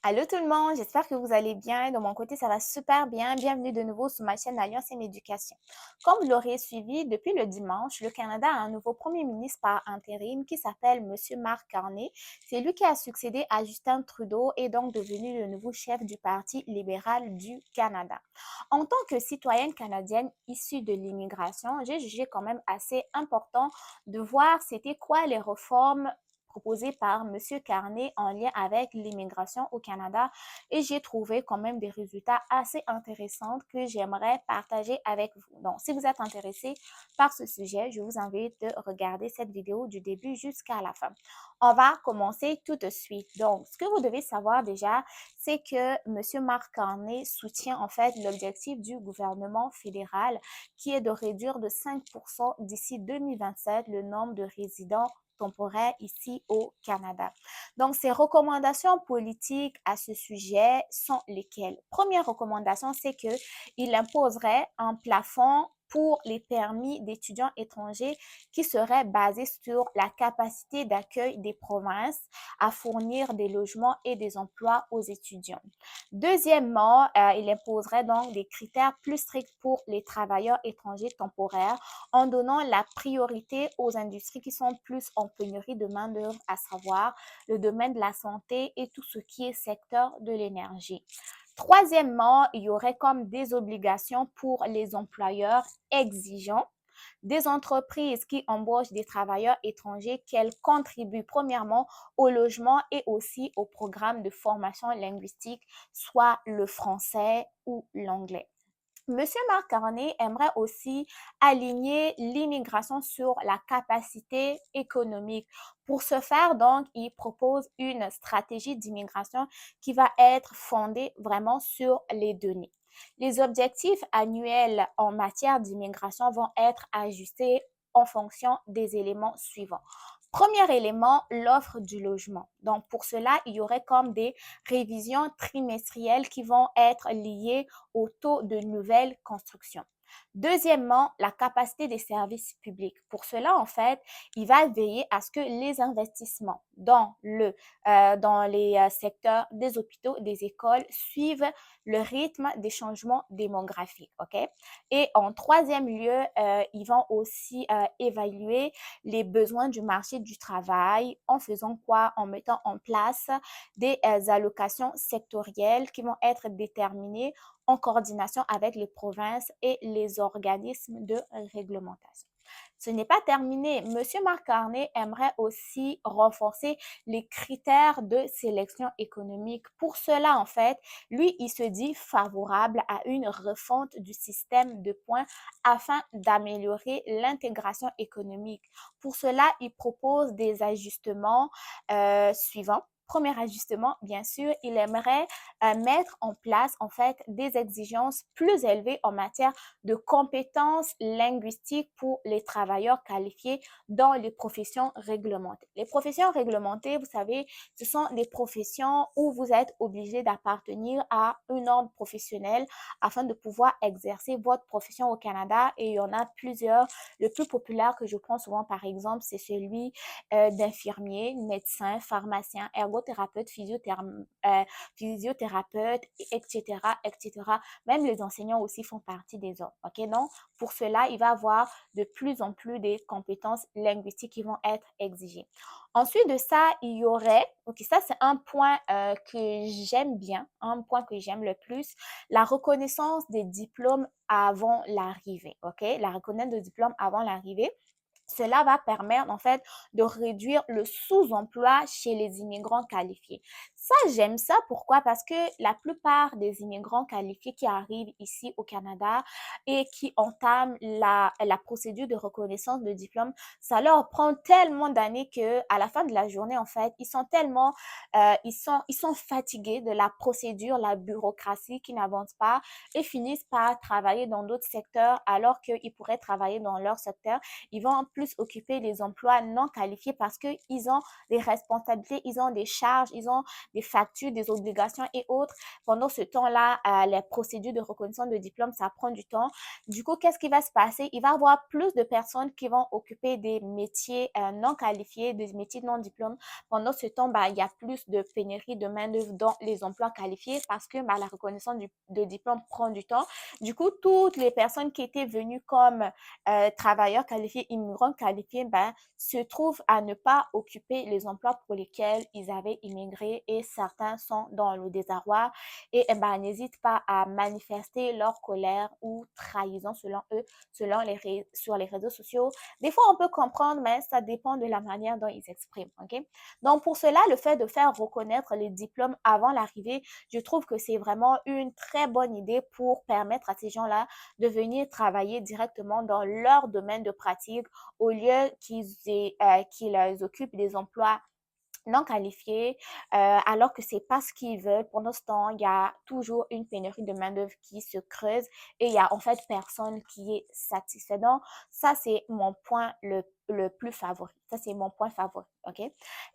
Allô tout le monde, j'espère que vous allez bien. De mon côté, ça va super bien. Bienvenue de nouveau sur ma chaîne Alliance et Éducation. Comme vous l'aurez suivi, depuis le dimanche, le Canada a un nouveau premier ministre par intérim qui s'appelle Monsieur Marc Carney. C'est lui qui a succédé à Justin Trudeau et donc devenu le nouveau chef du Parti libéral du Canada. En tant que citoyenne canadienne issue de l'immigration, j'ai jugé quand même assez important de voir c'était quoi les réformes proposé par Monsieur Carney en lien avec l'immigration au Canada et j'ai trouvé quand même des résultats assez intéressants que j'aimerais partager avec vous. Donc, si vous êtes intéressé par ce sujet, je vous invite de regarder cette vidéo du début jusqu'à la fin. On va commencer tout de suite. Donc, ce que vous devez savoir déjà, c'est que Monsieur Marc Carney soutient en fait l'objectif du gouvernement fédéral qui est de réduire de 5% d'ici 2027 le nombre de résidents temporaire ici au Canada. Donc, ces recommandations politiques à ce sujet sont lesquelles? Première recommandation, c'est qu'il imposerait un plafond pour les permis d'étudiants étrangers qui serait basé sur la capacité d'accueil des provinces à fournir des logements et des emplois aux étudiants. Deuxièmement, il imposerait donc des critères plus stricts pour les travailleurs étrangers temporaires en donnant la priorité aux industries qui sont plus en pénurie de main-d'œuvre, à savoir le domaine de la santé et tout ce qui est secteur de l'énergie. Troisièmement, il y aurait comme des obligations pour les employeurs exigeants des entreprises qui embauchent des travailleurs étrangers qu'elles contribuent premièrement au logement et aussi au programme de formation linguistique, soit le français ou l'anglais. Monsieur Marc Carney aimerait aussi aligner l'immigration sur la capacité économique. Pour ce faire, donc, il propose une stratégie d'immigration qui va être fondée vraiment sur les données. Les objectifs annuels en matière d'immigration vont être ajustés en fonction des éléments suivants. Premier élément, l'offre du logement. Donc, pour cela, il y aurait comme des révisions trimestrielles qui vont être liées au taux de nouvelles constructions. Deuxièmement, la capacité des services publics. Pour cela, en fait, il va veiller à ce que les investissements dans les secteurs des hôpitaux, des écoles suivent le rythme des changements démographiques. OK? Et en troisième lieu, ils vont aussi évaluer les besoins du marché du travail en faisant quoi? En mettant en place des allocations sectorielles qui vont être déterminées en coordination avec les provinces et les organismes de réglementation. Ce n'est pas terminé. Monsieur Marc Carney aimerait aussi renforcer les critères de sélection économique. Pour cela, en fait, lui, il se dit favorable à une refonte du système de points afin d'améliorer l'intégration économique. Pour cela, il propose des ajustements suivants. Premier ajustement, bien sûr, il aimerait mettre en place en fait des exigences plus élevées en matière de compétences linguistiques pour les travailleurs qualifiés dans les professions réglementées. Les professions réglementées, vous savez, ce sont des professions où vous êtes obligé d'appartenir à un ordre professionnel afin de pouvoir exercer votre profession au Canada et il y en a plusieurs. Le plus populaire que je prends souvent, par exemple, c'est celui d'infirmier, médecin, pharmacien, ergothérapeute, physiothérapeute, etc., etc. Même les enseignants aussi font partie des autres. OK? Donc, pour cela, il va y avoir de plus en plus des compétences linguistiques qui vont être exigées. Ensuite de ça, il y aurait, ok, ça c'est un point que j'aime bien, un point que j'aime le plus, la reconnaissance des diplômes avant l'arrivée. OK? La reconnaissance de diplômes avant l'arrivée. Cela va permettre en fait de réduire le sous-emploi chez les immigrants qualifiés. Ça, j'aime ça. Pourquoi? Parce que la plupart des immigrants qualifiés qui arrivent ici au Canada et qui entament la procédure de reconnaissance de diplôme, ça leur prend tellement d'années que à la fin de la journée, en fait, ils sont tellement, ils sont fatigués de la procédure, la bureaucratie qui n'avance pas et finissent par travailler dans d'autres secteurs alors qu'ils pourraient travailler dans leur secteur. Ils vont plus occuper les emplois non qualifiés parce qu'ils ont des responsabilités, ils ont des charges, ils ont des factures, des obligations et autres. Pendant ce temps-là, les procédures de reconnaissance de diplôme, ça prend du temps. Du coup, qu'est-ce qui va se passer? Il va y avoir plus de personnes qui vont occuper des métiers non qualifiés, des métiers non diplômes. Pendant ce temps, il y a plus de pénurie de main-d'œuvre dans les emplois qualifiés parce que la reconnaissance de diplôme prend du temps. Du coup, toutes les personnes qui étaient venues comme travailleurs qualifiés, immigrants qualifiés, se trouvent à ne pas occuper les emplois pour lesquels ils avaient immigré et certains sont dans le désarroi et n'hésitent pas à manifester leur colère ou trahison selon eux, sur les réseaux sociaux. Des fois, on peut comprendre, mais ça dépend de la manière dont ils s'expriment. Okay? Donc, pour cela, le fait de faire reconnaître les diplômes avant l'arrivée, je trouve que c'est vraiment une très bonne idée pour permettre à ces gens-là de venir travailler directement dans leur domaine de pratique au lieu qu'ils occupent des emplois non qualifiés, alors que c'est pas ce qu'ils veulent. Pendant ce temps, il y a toujours une pénurie de main-d'œuvre qui se creuse et il y a en fait personne qui est satisfait. Donc, ça, c'est mon point le plus favori. Ça, c'est mon point favori. OK?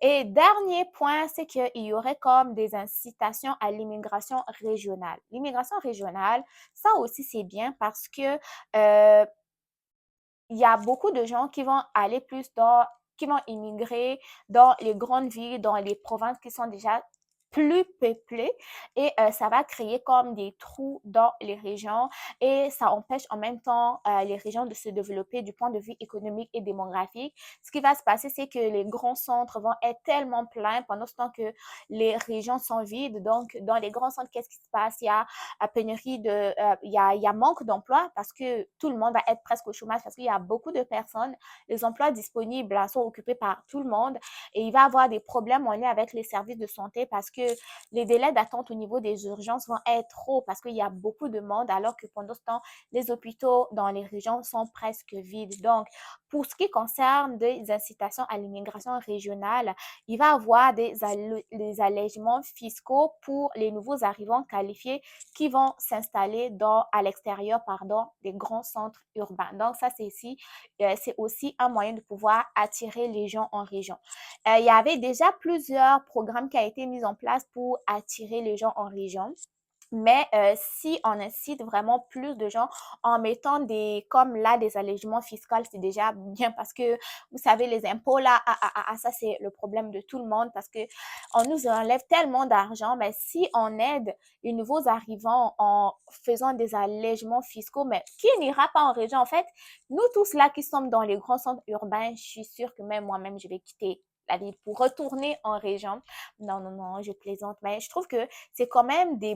Et dernier point, c'est qu'il y aurait comme des incitations à l'immigration régionale. L'immigration régionale, ça aussi, c'est bien parce que euh, il y a beaucoup de gens qui vont aller plus qui vont immigrer dans les grandes villes, dans les provinces qui sont déjà plus peuplées et ça va créer comme des trous dans les régions et ça empêche en même temps les régions de se développer du point de vue économique et démographique. Ce qui va se passer, c'est que les grands centres vont être tellement pleins pendant ce temps que les régions sont vides. Donc, dans les grands centres, qu'est-ce qui se passe? Il y a pénurie il y a manque d'emploi parce que tout le monde va être presque au chômage parce qu'il y a beaucoup de personnes. Les emplois disponibles sont occupés par tout le monde et il va y avoir des problèmes en lien avec les services de santé parce que les délais d'attente au niveau des urgences vont être trop parce qu'il y a beaucoup de monde alors que pendant ce temps, les hôpitaux dans les régions sont presque vides. Donc, pour ce qui concerne des incitations à l'immigration régionale, il va y avoir des allègements fiscaux pour les nouveaux arrivants qualifiés qui vont s'installer à l'extérieur, des grands centres urbains. Donc, ça, c'est aussi un moyen de pouvoir attirer les gens en région. Il y avait déjà plusieurs programmes qui ont été mis en place pour attirer les gens en région. Mais si on incite vraiment plus de gens en mettant comme là, des allègements fiscaux, c'est déjà bien parce que, vous savez, les impôts là, ça c'est le problème de tout le monde parce que on nous enlève tellement d'argent. Mais si on aide les nouveaux arrivants en faisant des allègements fiscaux, mais qui n'ira pas en région? En fait, nous tous là qui sommes dans les grands centres urbains, je suis sûre que même moi-même, je vais quitter la ville pour retourner en région. Non, non, non, je plaisante, mais je trouve que c'est quand même des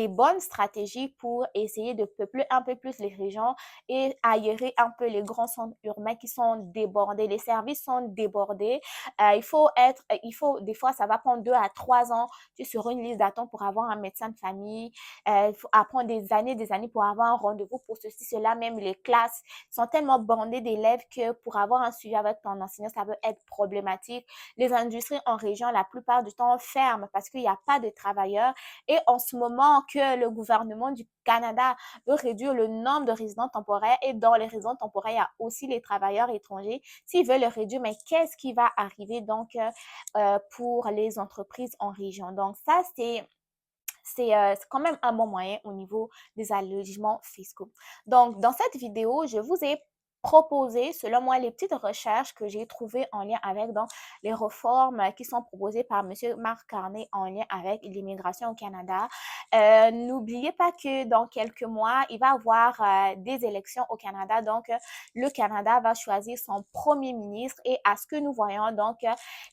bonnes stratégies pour essayer de peupler un peu plus les régions et aérer un peu les grands centres urbains qui sont débordés. Les services sont débordés. Des fois, ça va prendre 2 à 3 ans sur une liste d'attente pour avoir un médecin de famille. Il faut apprendre des années pour avoir un rendez-vous pour ceci, cela. Même les classes sont tellement bondées d'élèves que pour avoir un suivi avec ton enseignant, ça peut être problématique. Les industries en région, la plupart du temps, ferment parce qu'il n'y a pas de travailleurs. Et en ce moment que le gouvernement du Canada veut réduire le nombre de résidents temporaires et dans les résidents temporaires, il y a aussi les travailleurs étrangers. S'ils veulent le réduire, mais qu'est-ce qui va arriver donc pour les entreprises en région? Donc ça, c'est quand même un bon moyen au niveau des allégements fiscaux. Donc, dans cette vidéo, je vous ai proposé, selon moi, les petites recherches que j'ai trouvées en lien avec donc, les réformes qui sont proposées par M. Marc Carney en lien avec l'immigration au Canada. N'oubliez pas que dans quelques mois, il va y avoir des élections au Canada. Donc, le Canada va choisir son premier ministre et à ce que nous voyons, donc,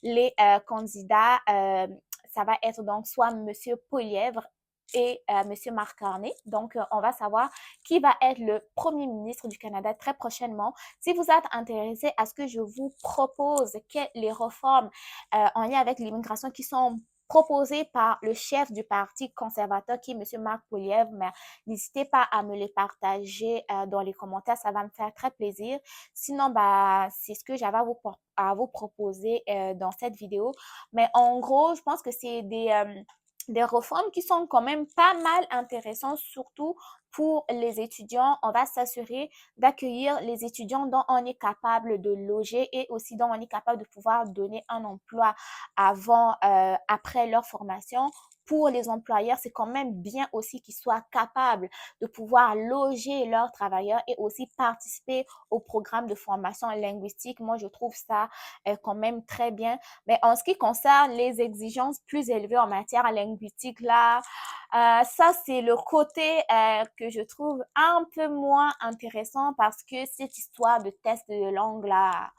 les candidats ça va être donc soit M. Poilievre et M. Marc Carney. Donc, on va savoir qui va être le premier ministre du Canada très prochainement. Si vous êtes intéressé à ce que je vous propose les réformes en lien avec l'immigration qui sont proposées par le chef du parti conservateur qui est M. Marc Poilievre, mais n'hésitez pas à me les partager dans les commentaires, ça va me faire très plaisir. Sinon, c'est ce que j'avais à vous proposer dans cette vidéo. Mais en gros, je pense que c'est des réformes qui sont quand même pas mal intéressantes, surtout pour les étudiants. On va s'assurer d'accueillir les étudiants dont on est capable de loger et aussi dont on est capable de pouvoir donner un emploi après leur formation. Pour les employeurs, c'est quand même bien aussi qu'ils soient capables de pouvoir loger leurs travailleurs et aussi participer au programme de formation linguistique. Moi, je trouve ça quand même très bien. Mais en ce qui concerne les exigences plus élevées en matière linguistique, là, ça, c'est le côté que je trouve un peu moins intéressant parce que cette histoire de test de langue, là,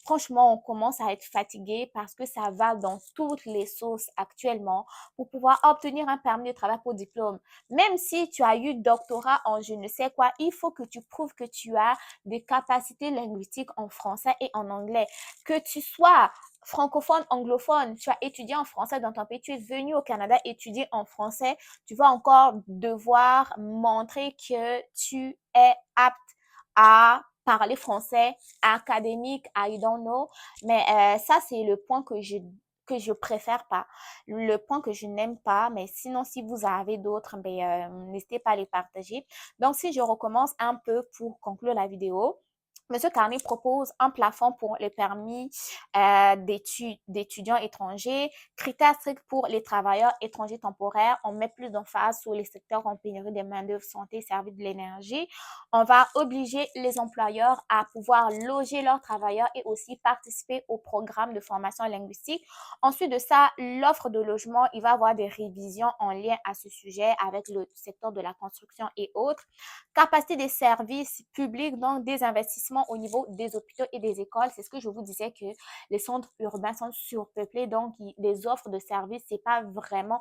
franchement, on commence à être fatigué parce que ça va dans toutes les sauces actuellement pour pouvoir obtenir un permis de travail pour diplôme. Même si tu as eu doctorat en je ne sais quoi, il faut que tu prouves que tu as des capacités linguistiques en français et en anglais. Que tu sois francophone, anglophone, tu as étudié en français dans ton pays, tu es venu au Canada étudier en français, tu vas encore devoir montrer que tu es apte à parler français académique, I don't know. Mais ça, c'est le point que je préfère pas, le point que je n'aime pas. Mais sinon, si vous avez d'autres, ben, n'hésitez pas à les partager. Donc, si je recommence un peu pour conclure la vidéo, Monsieur Carney propose un plafond pour les permis d'étudiants étrangers, critères stricts pour les travailleurs étrangers temporaires. On met plus d'emphase sur les secteurs en pénurie de main-d'œuvre, santé, services de l'énergie. On va obliger les employeurs à pouvoir loger leurs travailleurs et aussi participer au programme de formation linguistique. Ensuite de ça, l'offre de logement, il va y avoir des révisions en lien à ce sujet avec le secteur de la construction et autres. Capacité des services publics, donc des investissements au niveau des hôpitaux et des écoles. C'est ce que je vous disais que les centres urbains sont surpeuplés, donc les offres de services, c'est pas vraiment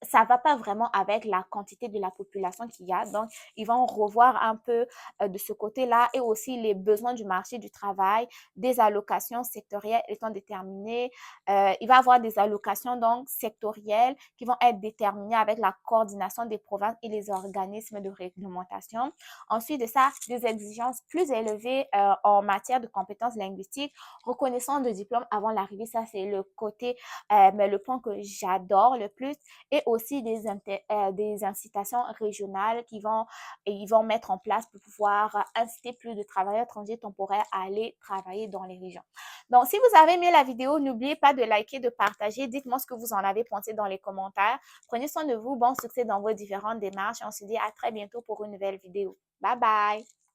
ça va pas vraiment avec la quantité de la population qu'il y a. Donc, ils vont revoir un peu de ce côté-là et aussi les besoins du marché du travail, des allocations sectorielles étant déterminées. Il va y avoir des allocations donc sectorielles qui vont être déterminées avec la coordination des provinces et les organismes de réglementation. Ensuite de ça, des exigences plus élevées en matière de compétences linguistiques, reconnaissance de diplôme avant l'arrivée, ça c'est le côté, mais le point que j'adore le plus et aussi des incitations régionales ils vont mettre en place pour pouvoir inciter plus de travailleurs étrangers temporaires à aller travailler dans les régions. Donc, si vous avez aimé la vidéo, n'oubliez pas de liker, de partager. Dites-moi ce que vous en avez pensé dans les commentaires. Prenez soin de vous. Bon succès dans vos différentes démarches. On se dit à très bientôt pour une nouvelle vidéo. Bye bye!